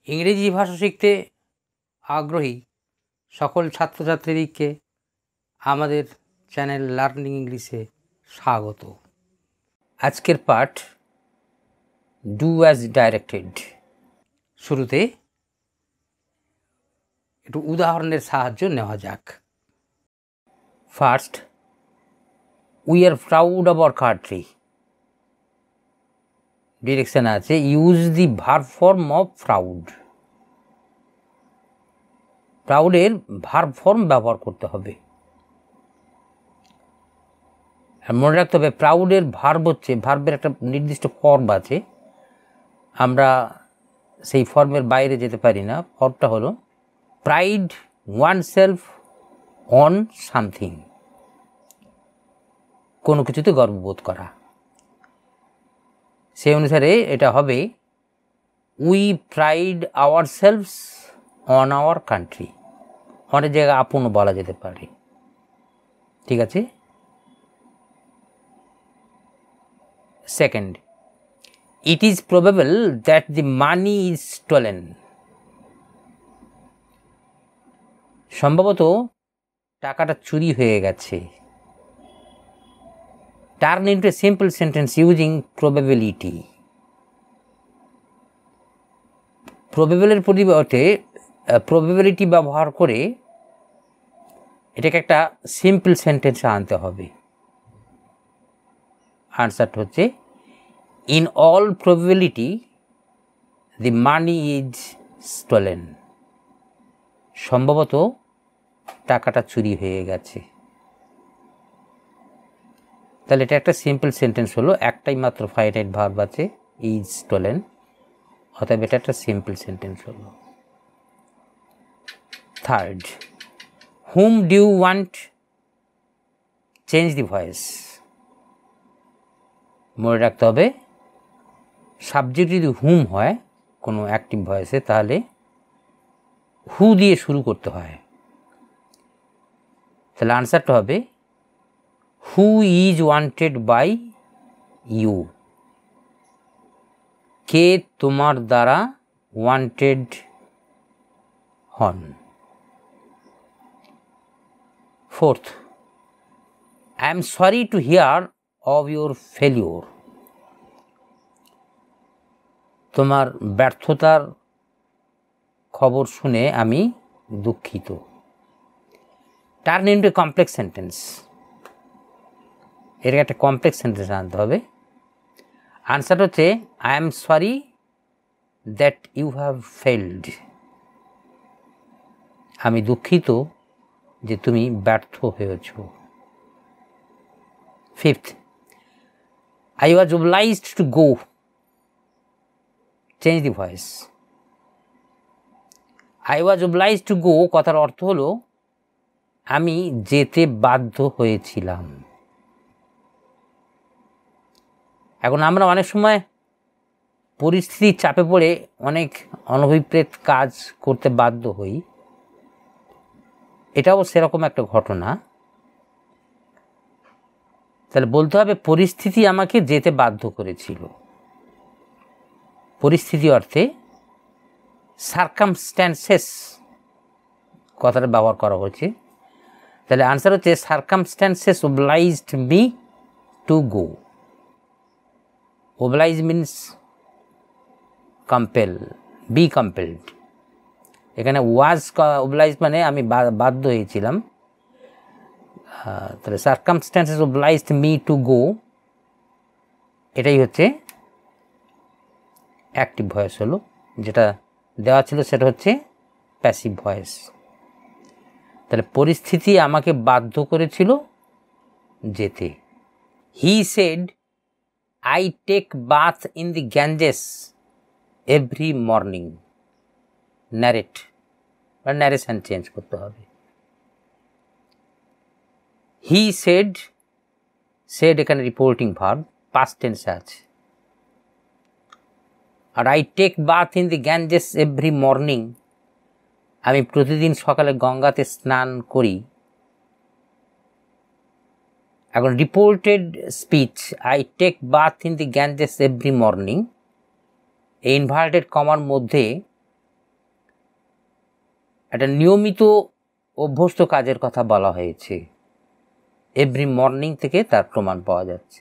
ইংরেজি ভাষা শিখতে আগ্রহী সকল ছাত্রছাত্রীদেরকে আমাদের চ্যানেল লার্নিং ইংলিশে স্বাগত। আজকের পাঠ ডু অ্যাজ ডাইরেক্টেড। শুরুতে একটু উদাহরণের সাহায্য নেওয়া যাক। First, we are proud of our country. Direction আছে use the verb form of proud. প্রাউডের ভার্ব ফর্ম ব্যবহার করতে হবে। আর মনে রাখতে হবে প্রাউডের ভার্ব হচ্ছে, ভার্বের একটা নির্দিষ্ট ফর্ম আছে, আমরা সেই ফর্মের বাইরে যেতে পারি না। ফর্মটা হলো pride oneself on something, কোনো কিছুতে গর্ববোধ করা। সেই অনুসারে এটা হবে we pride ourselves on our country. অনেক জায়গায় আপনও বলা যেতে পারে, ঠিক আছে। Second, it is probable that the money is stolen. সম্ভবত টাকাটা চুরি হয়ে গেছে। Turn into a simple sentence using probability. প্রবেবলের পরিবর্তে প্রবেবিলিটি ব্যবহার করে এটাকে একটা সিম্পল সেন্টেন্সে আনতে হবে। আনসারটা হচ্ছে in all probability the money is stolen. সম্ভবত টাকাটা চুরি হয়ে গেছে। তাহলে এটা একটা সিম্পল সেন্টেন্স হলো, একটাই মাত্র ফাইনাইট ভার্ব আছে ইজ স্টোলেন, অতএব এটা একটা সিম্পল সেন্টেন্স হলো। Third, whom do you want, change the voice. মনে রাখতে হবে সাবজেক্ট যদি হুম হয় কোনো অ্যাক্টিভ ভয়েসে, তাহলে হু দিয়ে শুরু করতে হয়। তাহলে আনসারটা হবে who is wanted by you. কে তোমার দ্বারা ওয়ান্টেড হন। Fourth, I am sorry to hear of your failure. তোমার ব্যর্থতার খবর শুনে আমি দুঃখিত। Turn into a complex sentence. এর একটা কমপ্লেক্স সেন্টেন্স আনতে হবে। আনসার হচ্ছে I am sorry that you have failed. আমি দুঃখিত যে তুমি ব্যর্থ হয়েছ। Fifth, I was obliged to go, change the voice. I was obliged to go কথার অর্থ হলো আমি যেতে বাধ্য হয়েছিলাম। এখন আমরা অনেক সময় পরিস্থিতির চাপে পড়ে অনেক অনভিপ্রেত কাজ করতে বাধ্য হই, এটাও সেরকম একটা ঘটনা। তাহলে বলতে হবে পরিস্থিতি আমাকে যেতে বাধ্য করেছিল। পরিস্থিতি অর্থে সার্কামস্ট্যান্সেস কথাটা ব্যবহার করা হয়েছে। তাহলে আনসার হচ্ছে circumstances obliged me to go. oblige means compel, be compelled. এখানে was obliged মানে আমি বাধ্য হয়েছিলাম। তাহলে circumstances obliged me to go, এটাই হচ্ছে অ্যাক্টিভ ভয়েস হলো। যেটা দেওয়া ছিল সেটা হচ্ছে প্যাসিভ ভয়েস। তাহলে পরিস্থিতি আমাকে বাধ্য করেছিল যেতে। He said I take bath in the Ganges every morning. Narrate বা ন্যারেশন চেঞ্জ করতে হবে। হি সেড, সেড এখানে রিপোর্টিং ভার্ব, পাস্ট টেন্সে আছে। আর I take bath in the Ganges every morning, আমি প্রতিদিন সকালে গঙ্গাতে স্নান করি। এখন reported speech I take bath in the Ganges every morning, এই ইনভার্টেড কমার মধ্যে একটা নিয়মিত অভ্যস্ত কাজের কথা বলা হয়েছে। এভরি মর্নিং থেকে তার প্রমাণ পাওয়া যাচ্ছে।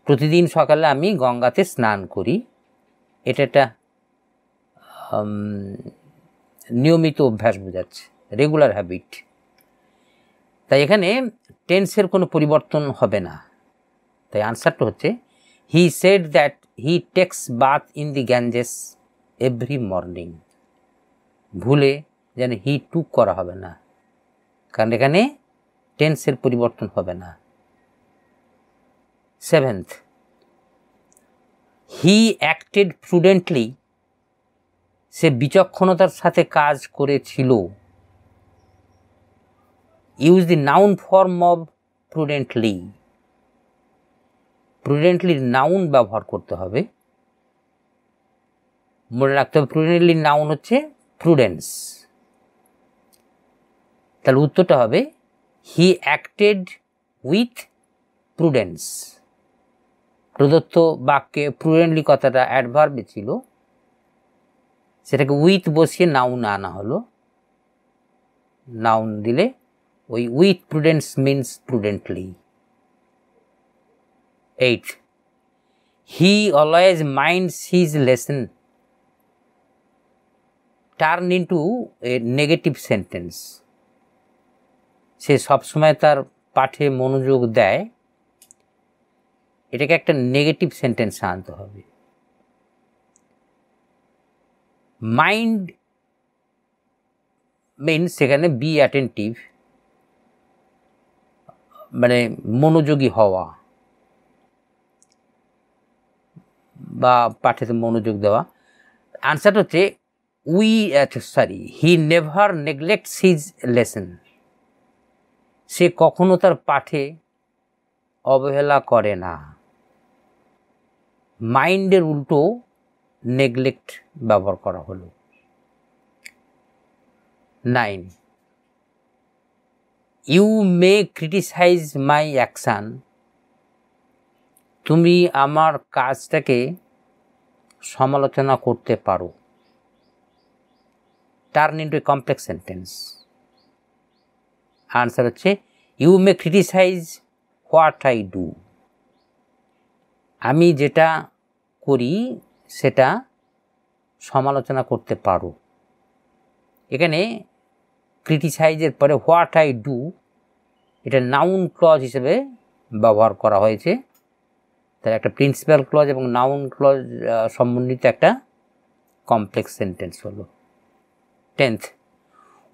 প্রতিদিন সকালে আমি গঙ্গাতে স্নান করি, এটা একটা নিয়মিত অভ্যাস বোঝাচ্ছে, রেগুলার হ্যাবিট। তাই এখানে টেন্সের কোনো পরিবর্তন হবে না। তাই আনসারটা হচ্ছে he said that he takes bath in the Ganges every morning. ভুলে যেন হি টুক করা হবে না, কারণ এখানে টেন্সের পরিবর্তন হবে না। 7th, হি অ্যাক্টেড প্রুডেন্টলি, সে বিচক্ষণতার সাথে কাজ করেছিল। Use the noun form of prudently. প্রুডেন্টলির নাউন ব্যবহার করতে হবে। মনে রাখতে হবে প্রুডেন্টলির নাউন হচ্ছে প্রুডেন্স। তাহলে উত্তরটা হবে হি অ্যাক্টেড উইথ প্রুডেন্স। প্রদত্ত বাক্যে প্রুডেন্টলি কথাটা অ্যাডভার্বে ছিল, সেটাকে উইথ বসিয়ে নাউন আনা হলো। নাউন দিলে ওই with prudence means prudently. 8, he always minds his lesson turn into a negative sentence. সে সবসময় তার পাঠে মনোযোগ দেয়, এটাকে একটা নেগেটিভ সেন্টেন্সে আনতে হবে। মাইন্ড মিনস সেখানে বি অ্যাটেন্টিভ, মানে মনোযোগী হওয়া বা পাঠেতে মনোযোগ দেওয়া। আনসার হচ্ছে he never neglects his lesson. সে কখনো তার পাঠে অবহেলা করে না। মাইন্ডের উল্টো নেগলেক্ট ব্যবহার করা হলো। 9, you may criticise my action. তুমি আমার কাজটাকে সমালোচনা করতে পারো। Turn into a complex sentence. Answer হচ্ছে you may criticise what I do. আমি যেটা করি সেটা সমালোচনা করতে পারো। এখানে ক্রিটিসাইজের পরে হোয়াট আই ডু, এটা নাউন ক্লজ হিসেবে ব্যবহার করা হয়েছে। তার একটা প্রিন্সিপাল ক্লজ এবং নাউন ক্লজ সম্বন্ধিত একটা কমপ্লেক্স সেন্টেন্স হলো। 10th,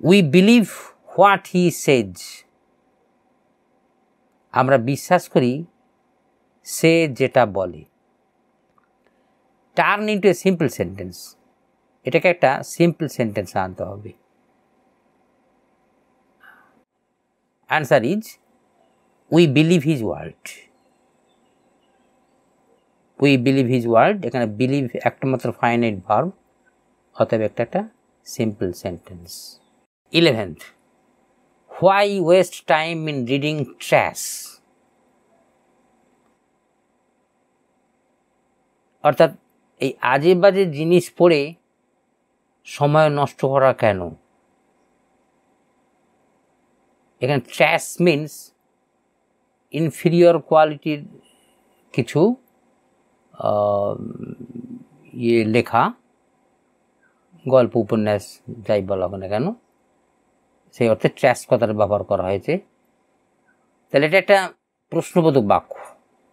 we believe what he says. আমরা বিশ্বাস করি সে যেটা বলে। Turn into a simple sentence, এটাকে একটা সিম্পল সেন্টেন্সে আনতে হবে। Answer is we believe his word. We believe his word, এখানে বিলিভ একটা মাত্র ফাইনাইট ভার্ব, অতএব একটা simple sentence. 11th, why waste time in reading trash. অর্থাৎ এই আজে বাজে জিনিস পড়ে সময় নষ্ট করা কেন। এখানে ট্র্যাশ মিনস ইনফিরিয়র কোয়ালিটির কিছু লেখা, গল্প উপন্যাস যাই বলা হোক না কেন, সেই অর্থে ট্র্যাশ কথাটা ব্যবহার করা হয়েছে। তাহলে এটা একটা প্রশ্নবোধক বাক্য।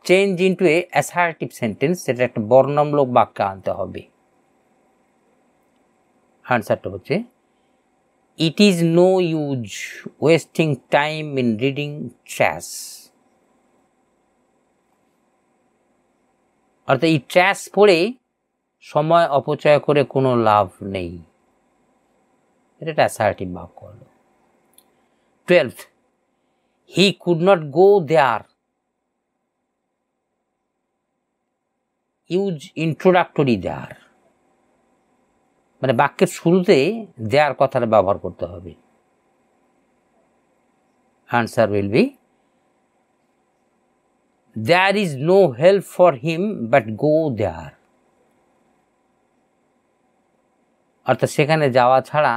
Change into a assertive sentence, সেটা একটা বর্ণনামূলক বাক্য আনতে হবে। আনসারটা হচ্ছে it is no use wasting time in reading trash. অর্থাৎ এই ট্র্যাশ পড়ে সময় অপচয় করে কোনো লাভ নেই। এটা একটা অ্যাসার্টিভ বাক্য হলো। 12th, he could not go there. Use introductory there, মানে বাক্যের শুরুতে দেয়ার কথাটা ব্যবহার করতে হবে। Answer will be there is no help for him but go there. অর্থাৎ সেখানে যাওয়া ছাড়া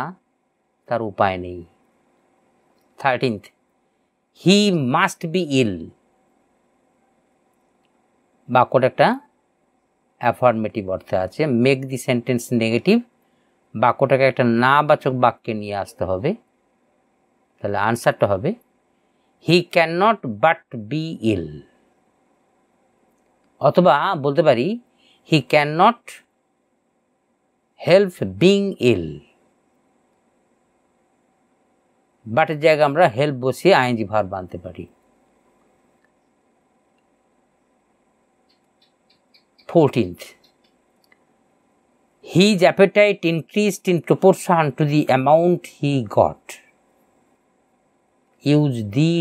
তার উপায় নেই। 13th, হি মাস্ট বি ইল। বাক্যটা একটা অ্যাফার্মেটিভ অর্থে আছে। মেক দি সেন্টেন্স নেগেটিভ, বাক্যটাকে একটা নাবাচক বাক্যে নিয়ে আসতে হবে। তাহলে আনসারটা হবে he can not but be ill. অথবা বলতে পারি he can not help being ill. বাটের জায়গায় আমরা হেল্প বসিয়ে আইএনজি ভার্ব আনতে পারি। 14th, his appetite increased in proportion to the amount he got. Use the ...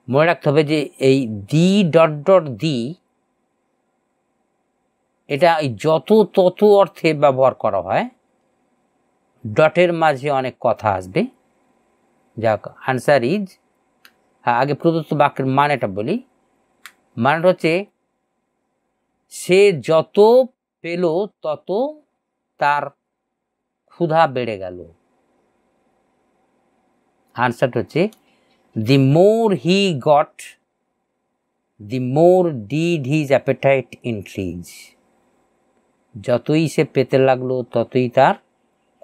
মনে রাখতে হবে যে এই the এটা যত তত অর্থে ব্যবহার করা হয়, ডটের মাঝে অনেক কথা আসবে। যাক, আনসার ইজ, আগে প্রদত্ত বাক্যের মানেটা বলি। মানেটা হচ্ছে সে যত পেল তত তার ক্ষুধা বেড়ে গেল। আনসারটা হচ্ছে the more he got, the more did his appetite increase. যতই সে পেতে লাগলো ততই তার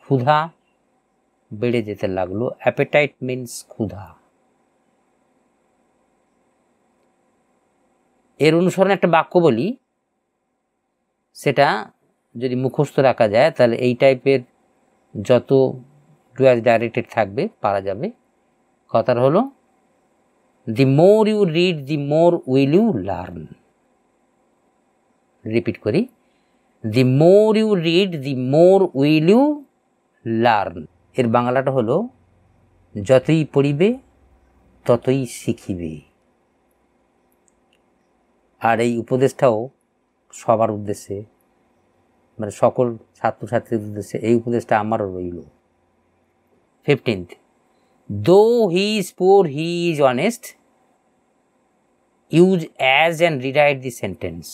ক্ষুধা বেড়ে যেতে লাগলো। অ্যাপেটাইট মিন্স ক্ষুধা। এর অনুসরণে একটা বাক্য বলি, সেটা যদি মুখস্থ রাখা যায় তাহলে এই টাইপের যত ডুয়াস ডাইরেক্টেড থাকবে পারা যাবে। কথার হলো the more you read the more will you learn. Repeat করি, the more you read the more will you learn. এর বাংলাটা হলো যতই পড়িবে ততই শিখিবে। আর এই উপদেশটাও সবার উদ্দেশ্যে, মানে সকল ছাত্রছাত্রীর উদ্দেশ্যে এই উপদেশটা আমারও রইল। 15th, though he is poor he is honest, use as and rewrite the sentence.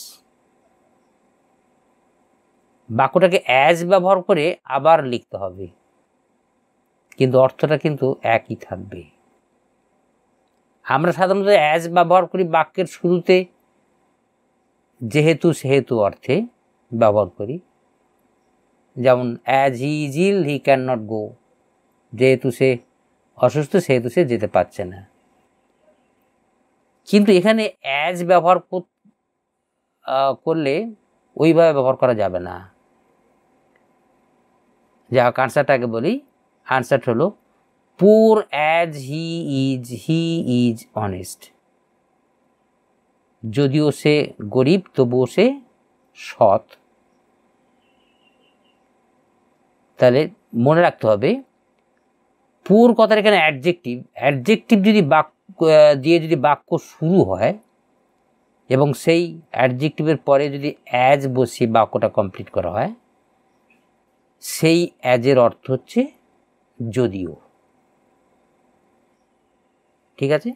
বাক্যটাকে অ্যাজ ব্যবহার করে আবার লিখতে হবে, কিন্তু অর্থটা কিন্তু একই থাকবে। আমরা সাধারণত অ্যাজ ব্যবহার করি বাক্যের শুরুতে, যেহেতু সেহেতু অর্থে ব্যবহার করি। যেমন as he is ill he can not go, যেহেতু সে অসুস্থ সেহেতু সে যেতে পারছে না। কিন্তু এখানে অ্যাজ ব্যবহার করলে ওইভাবে ব্যবহার করা যাবে না। যা আনসারটাকে বলি, আনসার হলো পুর অ্যাজ হি ইজ অনেস্ট। যদিও সে গরিব তবুও সে সৎ। তাহলে মনে রাখতে হবে পুর কথার এখানে অ্যাডজেক্টিভ, অ্যাডজেক্টিভ যদি বাক্য দিয়ে যদি বাক্য শুরু হয় এবং সেই অ্যাডজেক্টিভের পরে যদি অ্যাজ বসিয়ে বাক্যটা কমপ্লিট করা হয়, সেই অ্যাজের অর্থ হচ্ছে যদিও। ঠিক আছে।